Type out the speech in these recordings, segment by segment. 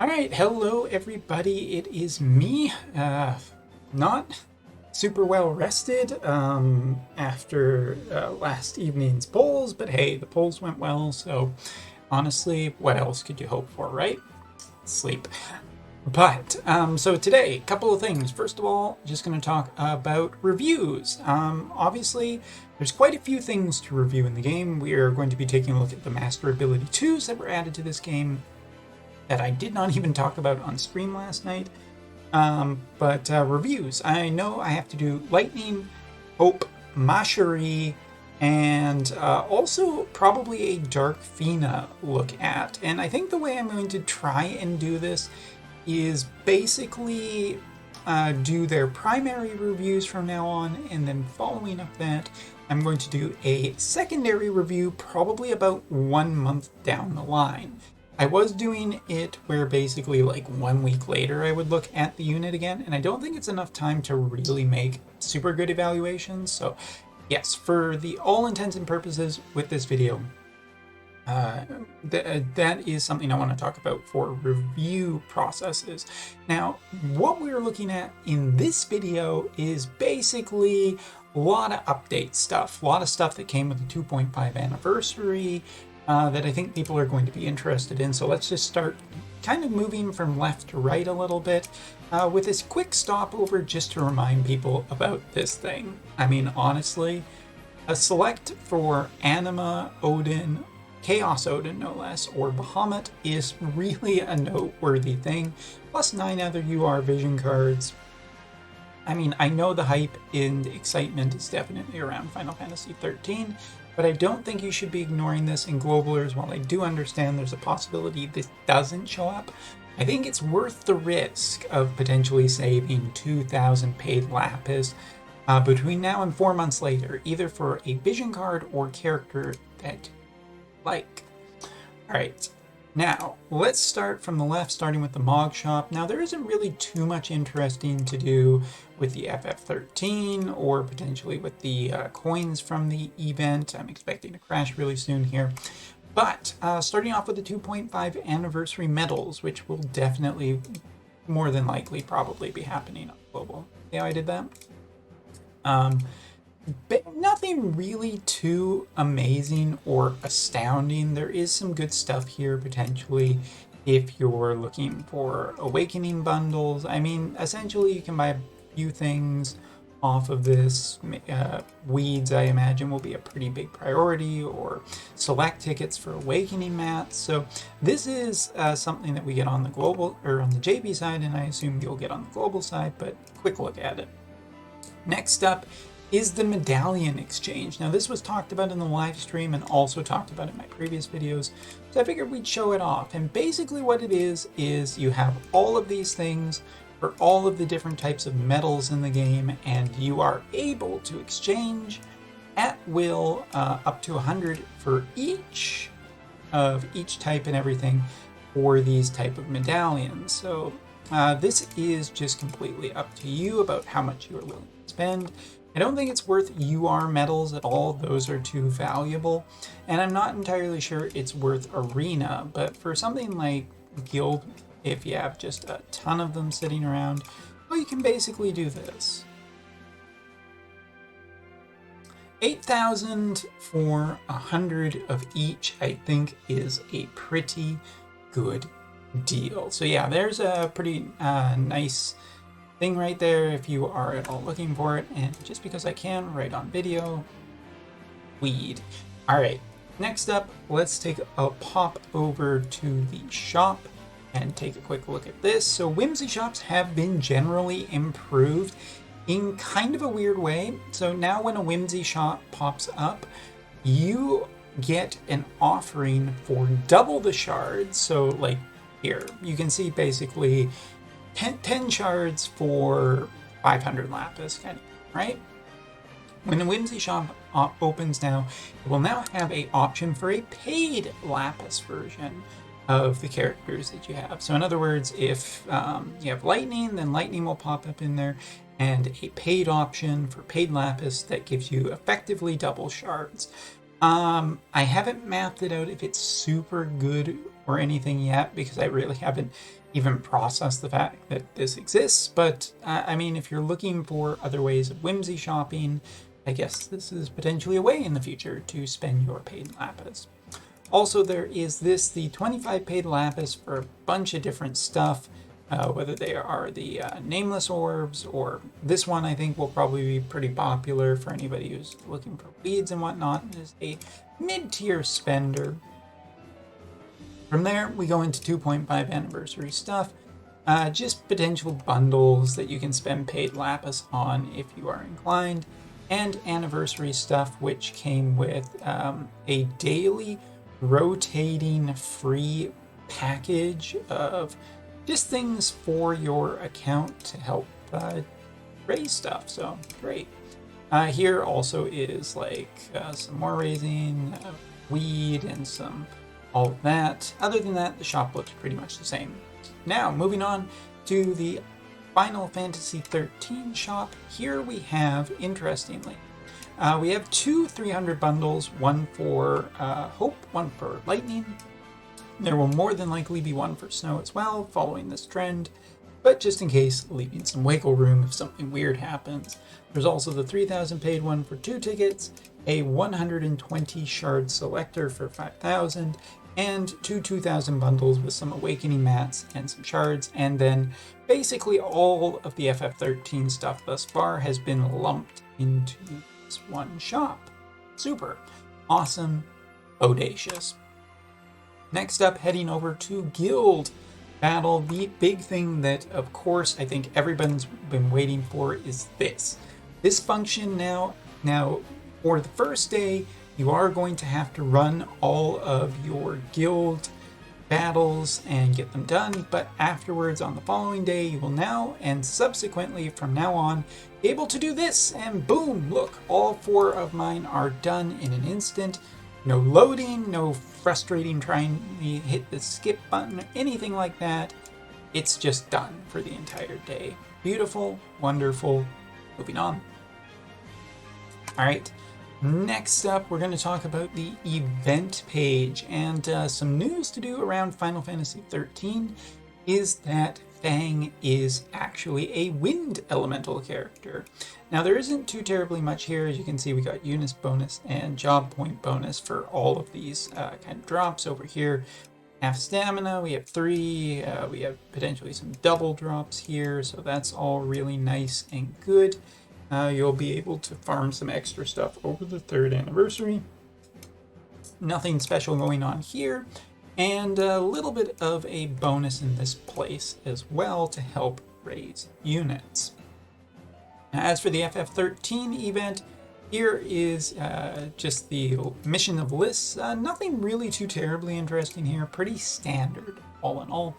All right, hello everybody. It is me. Not super well rested after last evening's polls, but hey, the polls went well. So honestly, what else could you hope for, right? Sleep. But so today, a couple of things. First of all, just going to talk about reviews. Obviously, there's quite a few things to review in the game. We are going to be taking a look at the Master Ability 2s that were added to this game that I did not even talk about on stream last night. But reviews. I know I have to do Lightning, Hope, Mashari, and also probably a Dark Fina look at. And I think the way I'm going to try and do this is basically do their primary reviews from now on, and then following up that, I'm going to do a secondary review probably about 1 month down the line. I was doing it where basically like 1 week later I would look at the unit again, and I don't think it's enough time to really make super good evaluations. So yes, for the all intents and purposes with this video, that is something I want to talk about for review processes. Now, what we're looking at in this video is basically a lot of update stuff, a lot of stuff that came with the 2.5 anniversary, that I think people are going to be interested in. So let's just start kind of moving from left to right a little bit with this quick stopover just to remind people about this thing. I mean, honestly, a select for Anima, Odin, Chaos Odin no less, or Bahamut is really a noteworthy thing. Plus 9 other UR vision cards. I mean, I know the hype and excitement is definitely around Final Fantasy 13, but I don't think you should be ignoring this in Globalers. While I do understand there's a possibility this doesn't show up, I think it's worth the risk of potentially saving 2,000 paid Lapis between now and 4 months later, either for a vision card or character that you like. Alright, now let's start from the left, starting with the Mog Shop. Now there isn't really too much interesting to do with the FF13 or potentially with the coins from the event. I'm expecting to crash really soon here. But starting off with the 2.5 anniversary medals, which will definitely, more than likely, probably be happening on Global. See how I did that? But nothing really too amazing or astounding. There is some good stuff here potentially if you're looking for awakening bundles. I mean, essentially you can buy a few things off of this. Weeds, I imagine, will be a pretty big priority, or select tickets for awakening mats. So this is something that we get on the global or on the JB side, and I assume you'll get on the global side, but quick look at it. Next up is the medallion exchange. Now this was talked about in the live stream and also talked about in my previous videos, so I figured we'd show it off. And basically what it is you have all of these things for all of the different types of metals in the game, and you are able to exchange at will up to 100 for each of each type and everything for these type of medallions. So this is just completely up to you about how much you are willing to spend. I don't think it's worth UR medals at all. Those are too valuable. And I'm not entirely sure it's worth Arena, but for something like Guild, if you have just a ton of them sitting around, well, you can basically do this. 8,000 for 100 of each, I think, is a pretty good deal. So yeah, there's a pretty nice thing right there if you are at all looking for it. And just because I can, right on video, weed. All right, next up, let's take a pop over to the shop and take a quick look at this. So Whimsy shops have been generally improved in kind of a weird way. So now when a Whimsy shop pops up, you get an offering for double the shards. So like here, you can see basically 10 shards for 500 lapis, kind of, right? When the Whimsy shop opens now, it will now have an option for a paid lapis version of the characters that you have. So in other words, if you have Lightning, then Lightning will pop up in there, and a paid option for paid lapis that gives you effectively double shards. I haven't mapped it out if it's super good or anything yet because I really haven't even processed the fact that this exists. But I mean, if you're looking for other ways of whimsy shopping, I guess this is potentially a way in the future to spend your paid lapis. Also, there is the 25 paid lapis for a bunch of different stuff, whether they are the nameless orbs, or this one I think will probably be pretty popular for anybody who's looking for weeds and whatnot. It is a mid-tier spender. From there, we go into 2.5 anniversary stuff, just potential bundles that you can spend paid lapis on if you are inclined, and anniversary stuff, which came with a daily rotating free package of just things for your account to help raise stuff. So great. Here also is like some more raising, weed, and some all of that. Other than that, the shop looks pretty much the same. Now moving on to the Final Fantasy 13 shop. Here we have, interestingly, we have two 300 bundles, one for Hope, one for Lightning. There will more than likely be one for Snow as well, following this trend, but just in case, leaving some wiggle room if something weird happens. There's also the 3,000 paid one for 2 tickets, a 120 shard selector for 5,000, and two 2,000 bundles with some awakening mats and some shards, and then basically all of the FF13 stuff thus far has been lumped into this one shop. Super awesome, audacious. Next up, heading over to Guild Battle. The big thing that, of course, I think everyone's been waiting for is this. This function now, for the first day, you are going to have to run all of your guild battles and get them done, but afterwards on the following day, you will now and subsequently from now on be able to do this, and boom, look, all 4 of mine are done in an instant. No loading, no frustrating trying to hit the skip button or anything like that. It's just done for the entire day. Beautiful, wonderful. Moving on. All right, next up, we're going to talk about the event page, and some news to do around Final Fantasy 13 is that Fang is actually a wind elemental character. Now, there isn't too terribly much here. As you can see, we got Eunice bonus and job point bonus for all of these kind of drops over here. Half stamina, we have 3, we have potentially some double drops here, so that's all really nice and good. You'll be able to farm some extra stuff over the 3rd anniversary. Nothing special going on here, and a little bit of a bonus in this place as well to help raise units. Now, as for the FF13 event, here is just the mission of lists. Nothing really too terribly interesting here, pretty standard all in all.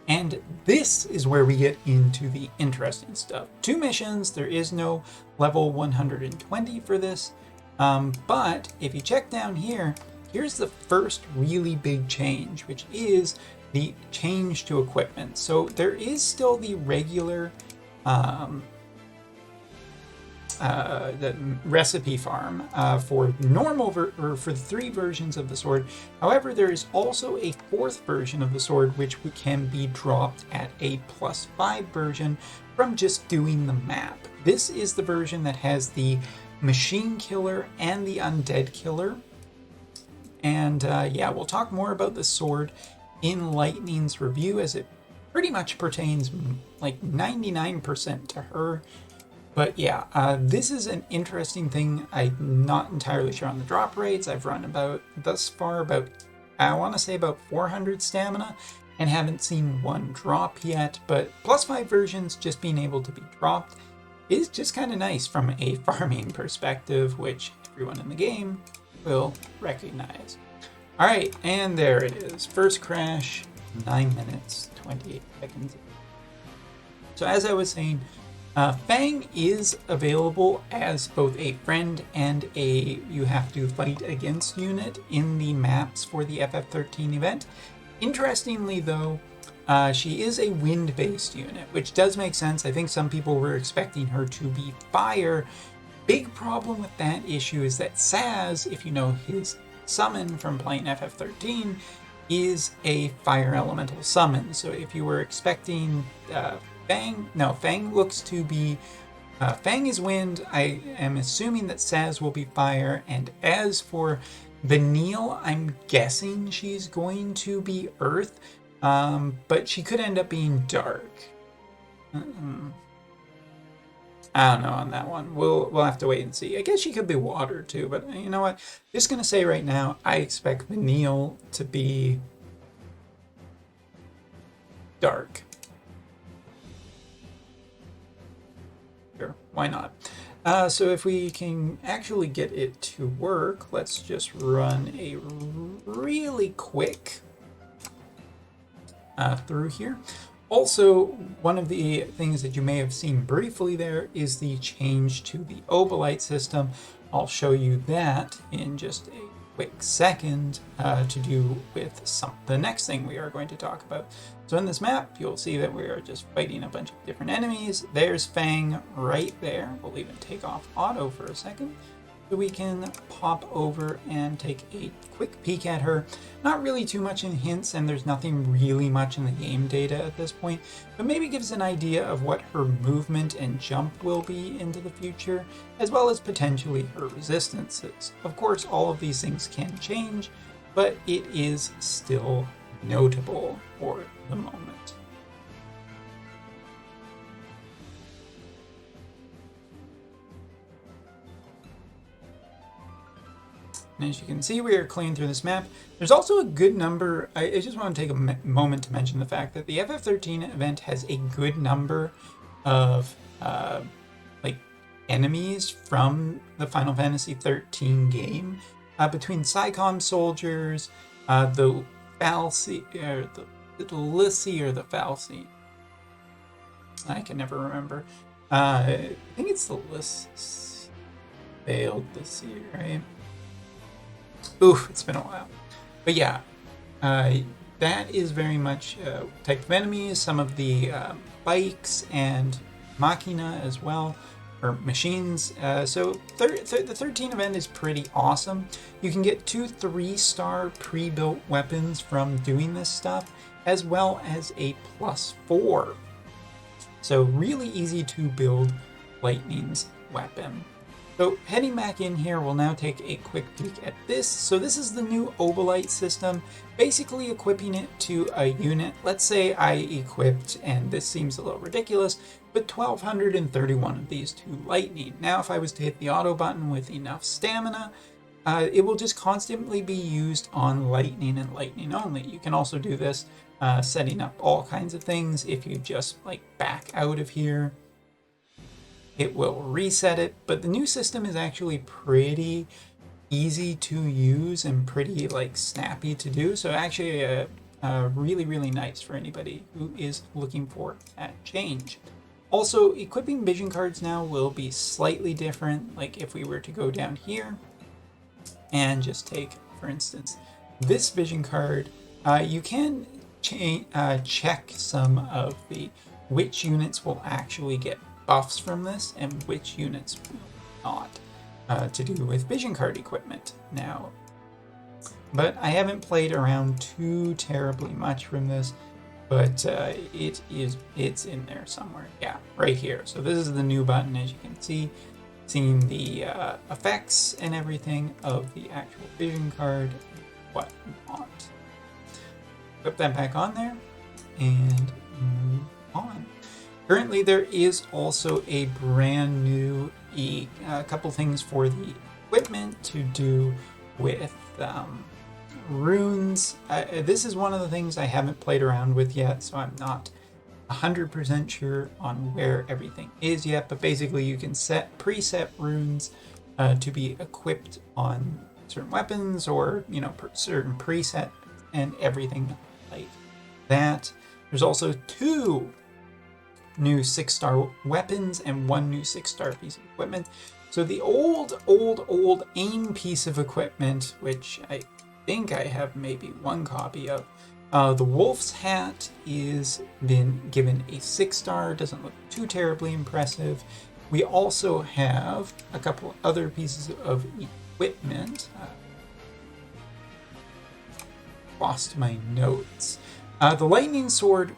And this is where we get into the interesting stuff. 2 missions, there is no level 120 for this, but if you check down here, here's the first really big change, which is the change to equipment. So there is still the regular the recipe farm for normal or for the 3 versions of the sword. However, there is also a 4th version of the sword which can be dropped at a +5 version from just doing the map. This is the version that has the machine killer and the undead killer. And yeah, we'll talk more about the sword in Lightning's review, as it pretty much pertains like 99% to her. But yeah, this is an interesting thing. I'm not entirely sure on the drop rates. I've run thus far about, I want to say about 400 stamina and haven't seen 1 drop yet. But +5 versions just being able to be dropped is just kind of nice from a farming perspective, which everyone in the game will recognize. All right, and there it is. First crash, 9 minutes, 28 seconds. So as I was saying, Fang is available as both a friend and a you have to fight against unit in the maps for the FF13 event. Interestingly though, she is a wind-based unit, which does make sense. I think some people were expecting her to be fire. Big problem with that issue is that Saz, if you know his summon from playing FF13, is a fire elemental summon. So if you were expecting Fang, no, Fang looks to be, Fang is wind. I am assuming that Saz will be fire. And as for Vanille, I'm guessing she's going to be earth, but she could end up being dark. I don't know on that one. We'll have to wait and see. I guess she could be water too, but you know what? Just gonna say right now, I expect Vanille to be dark. Sure, why not? So if we can actually get it to work, let's just run a really quick through here. Also, one of the things that you may have seen briefly there is the change to the Obolite system. I'll show you that in just a quick second to do with the next thing we are going to talk about. So in this map, you'll see that we are just fighting a bunch of different enemies. There's Fang right there. We'll even take off auto for a second. So we can pop over and take a quick peek at her. Not really too much in hints, and there's nothing really much in the game data at this point, but maybe gives an idea of what her movement and jump will be into the future, as well as potentially her resistances. Of course, all of these things can change, but it is still notable for the moment. And as you can see, we are clean through this map. There's also a good number. I just want to take a moment to mention the fact that the FF13 event has a good number of like enemies from the Final Fantasy 13 game. Between Psycom soldiers, the Falsi, or the Lissi or the Falsi. I can never remember. I think it's the Lissi. Failed this year, right? Oof, it's been a while. But yeah, that is very much type of enemies. Some of the bikes and machina as well, or machines. So the 13 event is pretty awesome. You can get 2 3-star pre-built weapons from doing this stuff, as well as a +4. So really easy to build Lightning's weapon. So heading back in here, we'll now take a quick peek at this. So this is the new Obolite system, basically equipping it to a unit. Let's say I equipped, and this seems a little ridiculous, but 1,231 of these to Lightning. Now if I was to hit the auto button with enough stamina, it will just constantly be used on Lightning and Lightning only. You can also do this setting up all kinds of things. If you just like back out of here, it will reset it, but the new system is actually pretty easy to use and pretty like snappy to do. So actually really, really nice for anybody who is looking for that change. Also, equipping vision cards now will be slightly different. Like if we were to go down here and just take, for instance, this vision card, you can check some of the which units will actually get buffs from this and which units will not, to do with vision card equipment now. But I haven't played around too terribly much from this, but it's in there somewhere. Yeah, right here. So this is the new button, as you can see, seeing the effects and everything of the actual vision card, what you want. Put that back on there and move on. Currently, there is also a brand new couple things for the equipment to do with runes. This is one of the things I haven't played around with yet, so I'm not 100% sure on where everything is yet, but basically you can set preset runes to be equipped on certain weapons, or certain preset and everything like that. There's also 2 new 6-star weapons and 1 new 6-star piece of equipment. So the old AIM piece of equipment, which I think I have maybe 1 copy of, the Wolf's Hat is been given a 6-star, doesn't look too terribly impressive. We also have a couple other pieces of equipment. lost my notes. The lightning sword,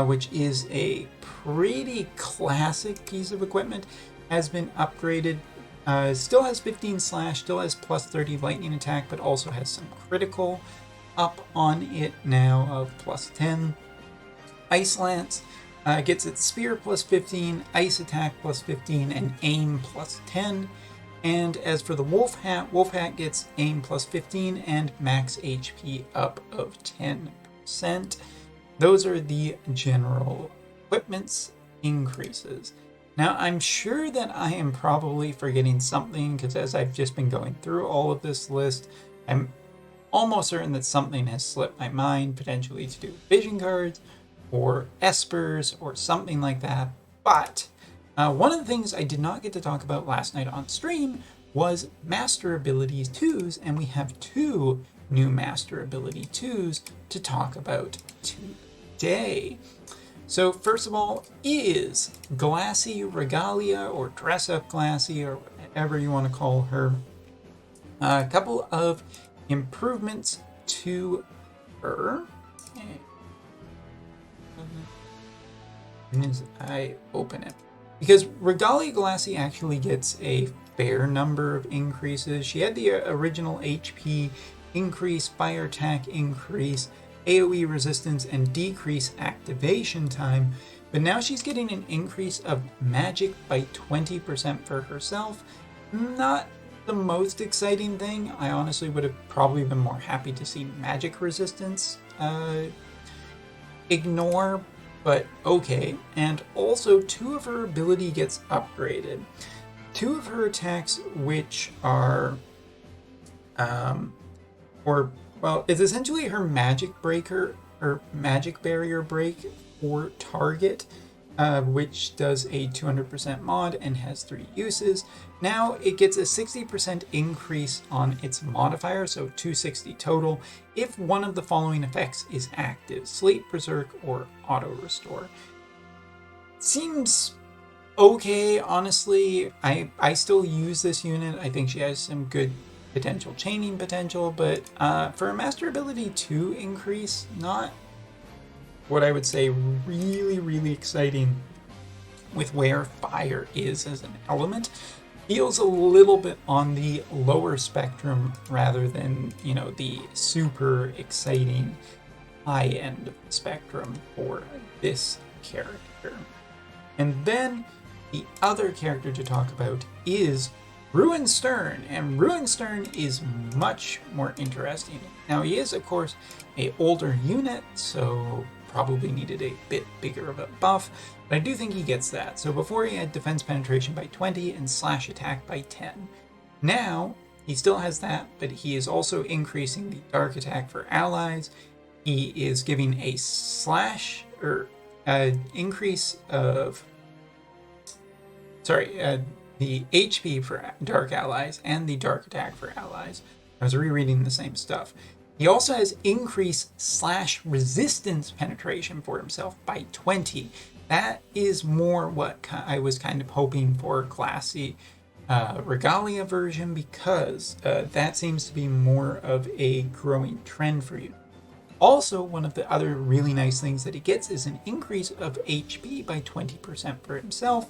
which is a pretty classic piece of equipment, has been upgraded. Still has 15 slash, still has plus 30 lightning attack, but also has some critical up on it now of plus 10. Ice Lance gets its spear plus 15, ice attack plus 15, and aim plus 10. And as for the Wolf Hat gets aim plus 15 and max HP up of 10%. Those are the general equipment's increases. Now, I'm sure that I am probably forgetting something, because as I've just been going through all of this list, I'm almost certain that something has slipped my mind, potentially to do with vision cards or espers or something like that. But one of the things I did not get to talk about last night on stream was Master Abilities 2s, and we have 2 new Master Ability 2s to talk about today. So first of all is Glassy Regalia, or Dress Up Glassy, or whatever you want to call her. A couple of improvements to her. As I open it, because Regalia Glassy actually gets a fair number of increases. She had the original HP increase, fire attack increase, AoE resistance, and decrease activation time, but now she's getting an increase of magic by 20% for herself. Not the most exciting thing. I honestly would have probably been more happy to see magic resistance ignore, but okay. And also 2 of her ability gets upgraded. 2 of her attacks, which are it's essentially her magic breaker or magic barrier break for target, which does a 200% mod and has 3 uses. Now it gets a 60% increase on its modifier, so 260 total, if one of the following effects is active: Sleep, Berserk, or Auto Restore. Seems okay, honestly. I still use this unit. I think she has some good potential chaining potential, but for a Master Ability 2 increase, not what I would say really exciting with where fire is as an element. Feels a little bit on the lower spectrum rather than, the super exciting high end of the spectrum for this character. And then the other character to talk about is Ruin Stern, and Ruin Stern is much more interesting. Now, he is, of course, an older unit, so probably needed a bit bigger of a buff, but I do think he gets that. So before he had defense penetration by 20 and slash attack by 10. Now, he still has that, but he is also increasing the dark attack for allies. He is giving a slash, or increase of, the HP for dark allies and the dark attack for allies. I was rereading the same stuff. He also has increased slash resistance penetration for himself by 20. That is more what I was kind of hoping for Glassy Regalia version, because that seems to be more of a growing trend for you. Also, one of the other really nice things that he gets is an increase of HP by 20% for himself.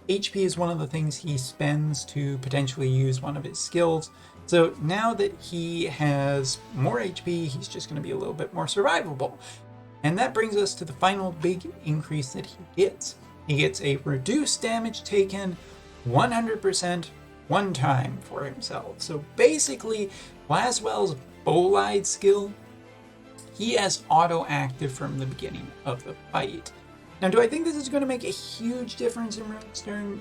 HP is one of the things he spends to potentially use one of his skills. So now that he has more HP, he's just going to be a little bit more survivable. And that brings us to the final big increase that he gets. He gets a reduced damage taken 100% one time for himself. So basically, Laswell's Bolide skill, he has auto-active from the beginning of the fight. Now, do I think this is going to make a huge difference in Ruin Stern?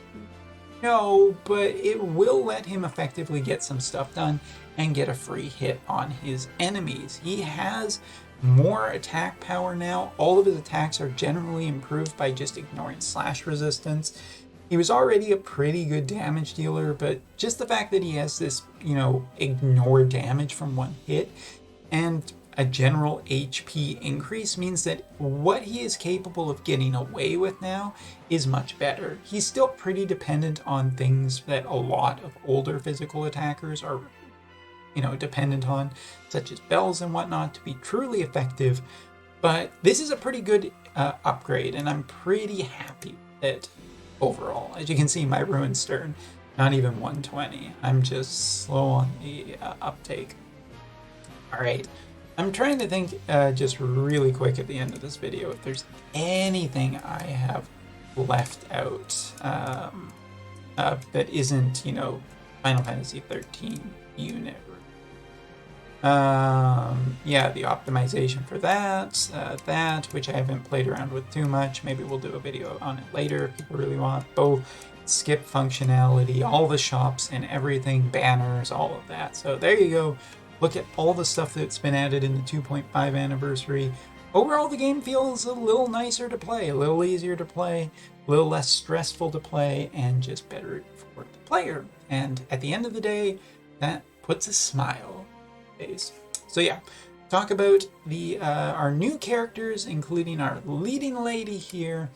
No, but it will let him effectively get some stuff done and get a free hit on his enemies. He has more attack power now. All of his attacks are generally improved by just ignoring slash resistance. He was already a pretty good damage dealer, but just the fact that he has this, ignore damage from one hit and a general HP increase means that what he is capable of getting away with now is much better. He's still pretty dependent on things that a lot of older physical attackers are dependent on, such as bells and whatnot, to be truly effective. But this is a pretty good upgrade, and I'm pretty happy with it overall. As you can see, my Ruin Stern, not even 120. I'm just slow on the uptake. All right, I'm trying to think just really quick at the end of this video if there's anything I have left out that isn't, Final Fantasy 13 unit. Yeah, the optimization for that, which I haven't played around with too much. Maybe we'll do a video on it later if people really want. Both skip functionality, all the shops and everything, banners, all of that. So there you go. Look at all the stuff that's been added in the 2.5 anniversary. Overall, the game feels a little nicer to play, a little easier to play, a little less stressful to play, and just better for the player. And at the end of the day, that puts a smile. So yeah, talk about our new characters, including our leading lady here,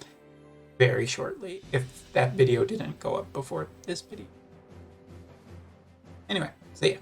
very shortly, if that video didn't go up before this video. Anyway, so yeah.